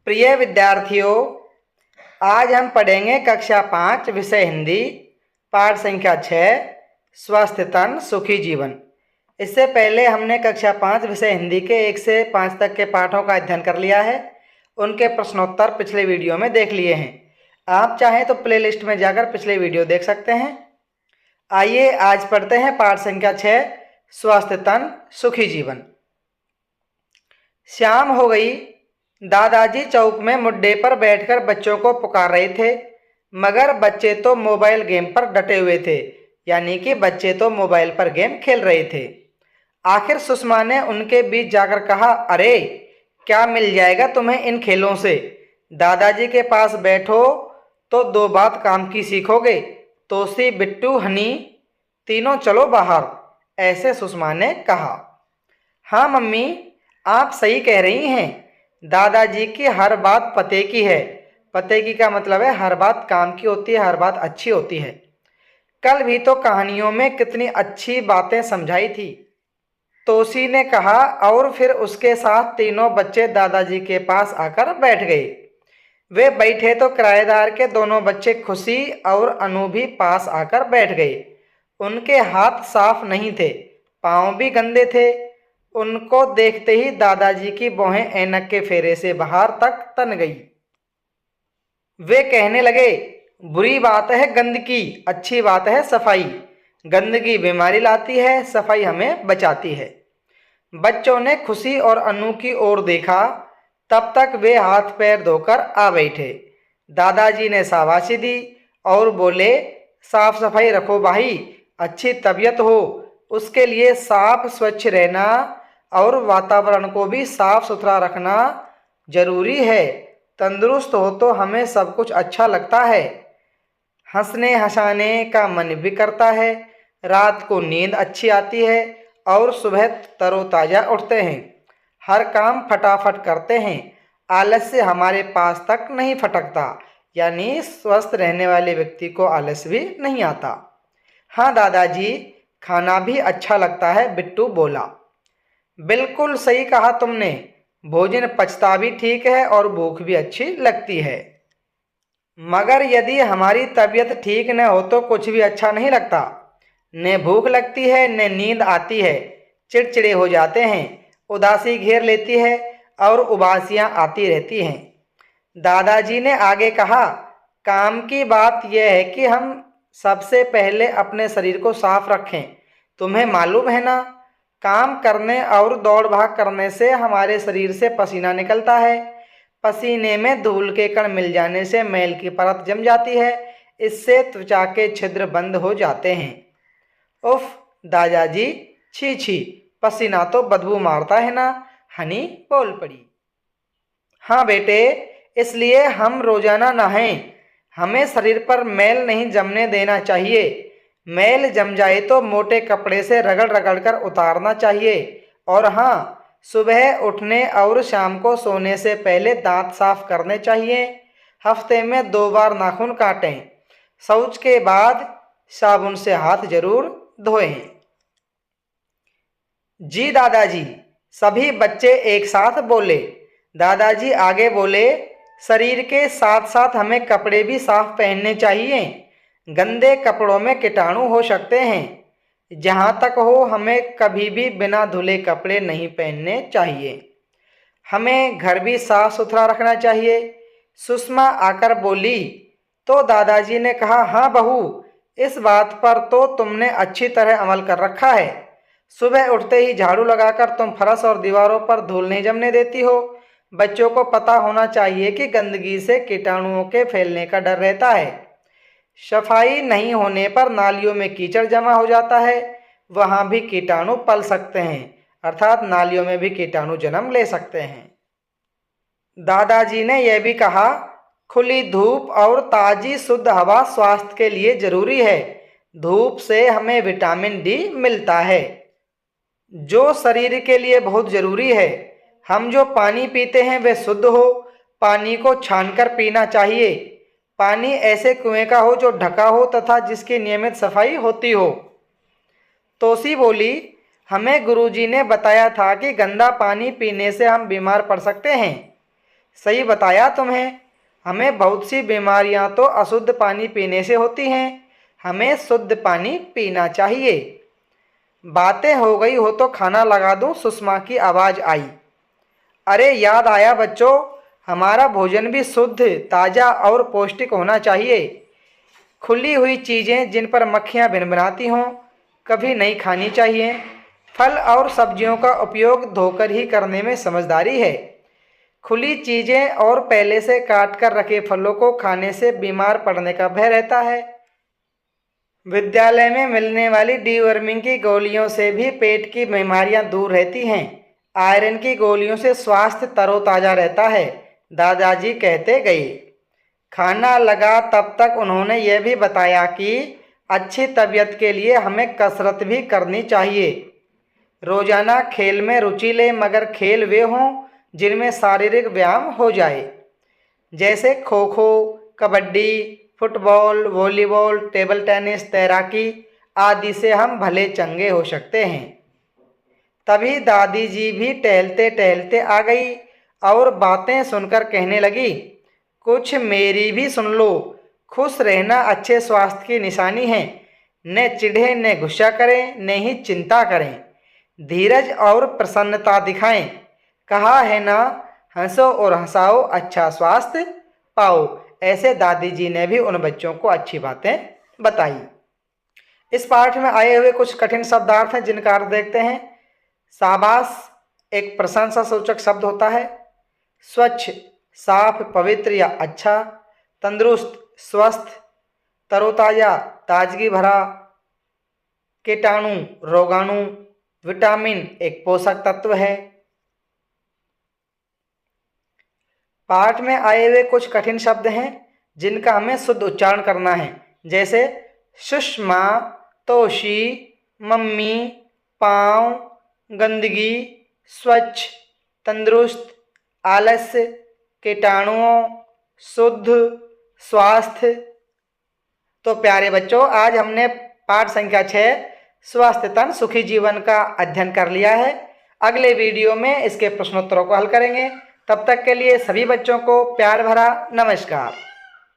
प्रिय विद्यार्थियों, आज हम पढ़ेंगे कक्षा 5 विषय हिंदी पाठ संख्या 6 स्वस्थ तन सुखी जीवन। इससे पहले हमने कक्षा 5 विषय हिंदी के 1 से 5 तक के पाठों का अध्ययन कर लिया है। उनके प्रश्नोत्तर पिछले वीडियो में देख लिए हैं। आप चाहें तो प्लेलिस्ट में जाकर पिछले वीडियो देख सकते हैं। आइए आज पढ़ते हैं पाठ संख्या 6 स्वस्थ तन सुखी जीवन। शाम हो गई। दादाजी चौक में मुड्डे पर बैठकर बच्चों को पुकार रहे थे, मगर बच्चे तो मोबाइल गेम पर डटे हुए थे, यानी कि बच्चे तो मोबाइल पर गेम खेल रहे थे। आखिर सुषमा ने उनके बीच जाकर कहा, अरे क्या मिल जाएगा तुम्हें इन खेलों से? दादाजी के पास बैठो तो 2 बात काम की सीखोगे। तोसी, बिट्टू, हनी तीनों चलो बाहर, ऐसे सुषमा ने कहा। हाँ मम्मी, आप सही कह रही हैं। दादाजी की हर बात पते की है। पते की का मतलब है हर बात काम की होती है, हर बात अच्छी होती है। कल भी तो कहानियों में कितनी अच्छी बातें समझाई थी, तोसी ने कहा, और फिर उसके साथ तीनों बच्चे दादाजी के पास आकर बैठ गए। वे बैठे तो किराएदार के दोनों बच्चे खुशी और अनु भी पास आकर बैठ गए। उनके हाथ साफ नहीं थे, पांव भी गंदे थे। उनको देखते ही दादाजी की भौहें ऐनक के फेरे से बाहर तक तन गई। वे कहने लगे, बुरी बात है गंदगी, अच्छी बात है सफाई। गंदगी बीमारी लाती है, सफाई हमें बचाती है। बच्चों ने खुशी और अनु की ओर देखा, तब तक वे हाथ पैर धोकर आ बैठे। दादाजी ने शाबाशी दी और बोले, साफ सफाई रखो भाई, अच्छी तबीयत हो उसके लिए साफ स्वच्छ रहना और वातावरण को भी साफ सुथरा रखना जरूरी है। तंदुरुस्त हो तो हमें सब कुछ अच्छा लगता है, हंसने हंसाने का मन भी करता है, रात को नींद अच्छी आती है और सुबह तरोताजा उठते हैं, हर काम फटाफट करते हैं, आलस्य हमारे पास तक नहीं फटकता, यानी स्वस्थ रहने वाले व्यक्ति को आलस्य भी नहीं आता। हाँ दादाजी, खाना भी अच्छा लगता है, बिट्टू बोला। बिल्कुल सही कहा तुमने, भोजन पचता भी ठीक है और भूख भी अच्छी लगती है। मगर यदि हमारी तबीयत ठीक न हो तो कुछ भी अच्छा नहीं लगता। न भूख लगती है न नींद आती है, चिड़चिड़े हो जाते हैं, उदासी घेर लेती है और उबासियां आती रहती हैं। दादाजी ने आगे कहा, काम की बात यह है कि हम सबसे पहले अपने शरीर को साफ रखें। तुम्हें मालूम है ना, काम करने और दौड़ भाग करने से हमारे शरीर से पसीना निकलता है। पसीने में धूल के कण मिल जाने से मैल की परत जम जाती है, इससे त्वचा के छिद्र बंद हो जाते हैं। उफ दादाजी, छी छी, पसीना तो बदबू मारता है ना, हनी बोल पड़ी। हाँ बेटे, इसलिए हम रोजाना नहाएं। हमें शरीर पर मैल नहीं जमने देना चाहिए। मैल जम जाए तो मोटे कपड़े से रगड़ रगड़ कर उतारना चाहिए। और हाँ, सुबह उठने और शाम को सोने से पहले दांत साफ करने चाहिए। हफ्ते में 2 बार नाखून काटें। शौच के बाद साबुन से हाथ जरूर धोएं। जी दादाजी, सभी बच्चे एक साथ बोले। दादाजी आगे बोले, शरीर के साथ साथ हमें कपड़े भी साफ पहनने चाहिए। गंदे कपड़ों में कीटाणु हो सकते हैं। जहाँ तक हो हमें कभी भी बिना धुले कपड़े नहीं पहनने चाहिए। हमें घर भी साफ सुथरा रखना चाहिए। सुषमा आकर बोली तो दादाजी ने कहा, हाँ बहू, इस बात पर तो तुमने अच्छी तरह अमल कर रखा है। सुबह उठते ही झाड़ू लगाकर तुम फर्श और दीवारों पर धूल नहीं जमने देती हो। बच्चों को पता होना चाहिए कि गंदगी से कीटाणुओं के फैलने का डर रहता है। सफाई नहीं होने पर नालियों में कीचड़ जमा हो जाता है, वहाँ भी कीटाणु पल सकते हैं, अर्थात नालियों में भी कीटाणु जन्म ले सकते हैं। दादाजी ने यह भी कहा, खुली धूप और ताजी शुद्ध हवा स्वास्थ्य के लिए जरूरी है। धूप से हमें विटामिन डी मिलता है, जो शरीर के लिए बहुत जरूरी है। हम जो पानी पीते हैं वह शुद्ध हो। पानी को छानकर पीना चाहिए। पानी ऐसे कुएं का हो जो ढका हो तथा जिसकी नियमित सफाई होती हो। तोसी बोली, हमें गुरुजी ने बताया था कि गंदा पानी पीने से हम बीमार पड़ सकते हैं। सही बताया तुम्हें। हमें बहुत सी बीमारियां तो अशुद्ध पानी पीने से होती हैं। हमें शुद्ध पानी पीना चाहिए। बातें हो गई हो तो खाना लगा दूं, सुषमा की आवाज़ आई। अरे याद आया बच्चों, हमारा भोजन भी शुद्ध, ताज़ा और पौष्टिक होना चाहिए। खुली हुई चीज़ें जिन पर मक्खियाँ भिनभिनाती हों कभी नहीं खानी चाहिए। फल और सब्जियों का उपयोग धोकर ही करने में समझदारी है। खुली चीज़ें और पहले से काट कर रखे फलों को खाने से बीमार पड़ने का भय रहता है। विद्यालय में मिलने वाली डीवर्मिंग की गोलियों से भी पेट की बीमारियां दूर रहती हैं। आयरन की गोलियों से स्वास्थ्य तरोताज़ा रहता है, दादाजी कहते गए। खाना लगा तब तक उन्होंने यह भी बताया कि अच्छी तबीयत के लिए हमें कसरत भी करनी चाहिए। रोजाना खेल में रुचि ले, मगर खेल वे हों जिनमें शारीरिक व्यायाम हो जाए, जैसे kho kho, kabaddi, football, volleyball, table tennis, तैराकी आदि से हम भले चंगे हो सकते हैं। तभी दादी जी भी टहलते टहलते आ गई और बातें सुनकर कहने लगी, कुछ मेरी भी सुन लो। खुश रहना अच्छे स्वास्थ्य की निशानी है। न चिढ़े, न गुस्सा करें, न ही चिंता करें। धीरज और प्रसन्नता दिखाएं। कहा है ना, हंसो और हंसाओ, अच्छा स्वास्थ्य पाओ। ऐसे दादी जी ने भी उन बच्चों को अच्छी बातें बताई। इस पाठ में आए हुए कुछ कठिन शब्दार्थ हैं जिनका अर्थ देखते हैं। शाबाश एक प्रशंसा सूचक शब्द होता है। स्वच्छ साफ, पवित्र या अच्छा। तंदुरुस्त स्वस्थ, तरोताज़ा ताजगी भरा। कीटाणु रोगाणु। विटामिन एक पोषक तत्व है। पाठ में आए हुए कुछ कठिन शब्द हैं जिनका हमें शुद्ध उच्चारण करना है, जैसे सुषमा, तोशी, मम्मी, पाँव, गंदगी, स्वच्छ, तंदुरुस्त, आलस्य, कीटाणुओं, शुद्ध, स्वास्थ्य। तो प्यारे बच्चों, आज हमने पाठ संख्या 6 स्वस्थ तन सुखी जीवन का अध्ययन कर लिया है। अगले वीडियो में इसके प्रश्नोत्तरों को हल करेंगे। तब तक के लिए सभी बच्चों को प्यार भरा नमस्कार।